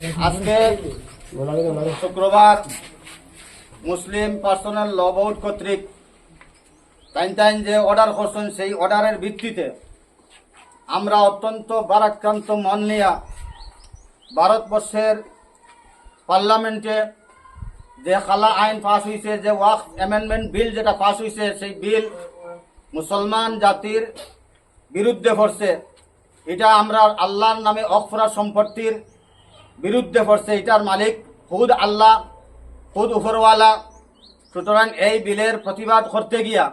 আজকে শুক্রবার মুসলিম পার্সোনাল ল বোর্ড কর্তৃক তাইন যে অর্ডার করছেন সেই অর্ডারের ভিত্তিতে আমরা অত্যন্ত ভারাক্রান্ত মন নিয়ে ভারতবর্ষের পার্লামেন্টে যে খালা আইন পাস হয়েছে, যে ওয়াকফ অ্যামেন্ডমেন্ট বিল যেটা পাস হয়েছে, সেই বিল মুসলমান জাতির বিরুদ্ধে পড়ছে। এটা আমরা আল্লাহর নামে অকফরা সম্পত্তির বিরুদ্ধে পড়ছে। এটার মালিক খুদ আল্লাহ, খুদ উপরওয়ালা। সুতরাং এই বিলের প্রতিবাদ করতে গিয়া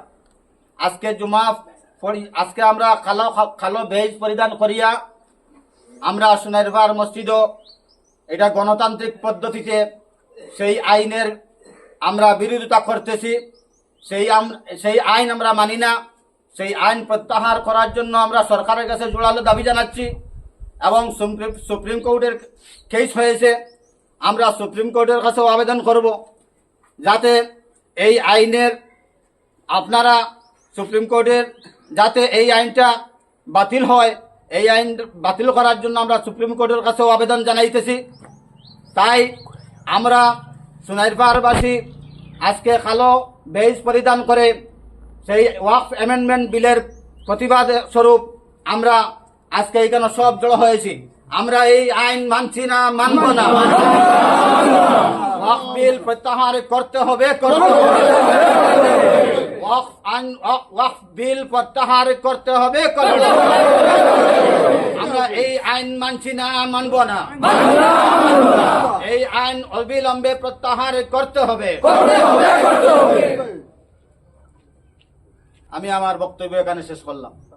আজকে আমরা কালো বেজ পরিধান করিয়া আমরা সোনারপাড় মসজিদও এটা গণতান্ত্রিক পদ্ধতিতে সেই আইনের আমরা বিরোধিতা করতেছি। সেই আইন আমরা মানি না। সেই আইন প্রত্যাহার করার জন্য আমরা সরকারের কাছে জোরালো দাবি জানাচ্ছি এবং সুপ্রিম কোর্টের কেস হয়েছে, আমরা সুপ্রিম কোর্টের কাছেও আবেদন করব যাতে এই আইনের আপনারা সুপ্রিম কোর্টের যাতে এই আইনটা বাতিল হয়। এই আইন বাতিল করার জন্য আমরা সুপ্রিম কোর্টের কাছেও আবেদন জানাইতেছি। তাই আমরা সোনারপাড়বাসী আজকে কালো বেজ পরিধান করে সেই ওয়াকফ অ্যামেন্ডমেন্ট বিলের প্রতিবাদ স্বরূপ আমরা আজকে এখানে সব জড়ো হয়েছি। আমরা এই আইন মানছি না, মানব না। ওয়াকফ বিল প্রত্যাহার করতে হবে। ওয়াকফ বিল প্রত্যাহার করতে হবে। আমরা এই আইন মানছি না, মানব না। এই আইন অবিলম্বে প্রত্যাহার করতে হবে। আমি আমার বক্তব্য এখানে শেষ করলাম।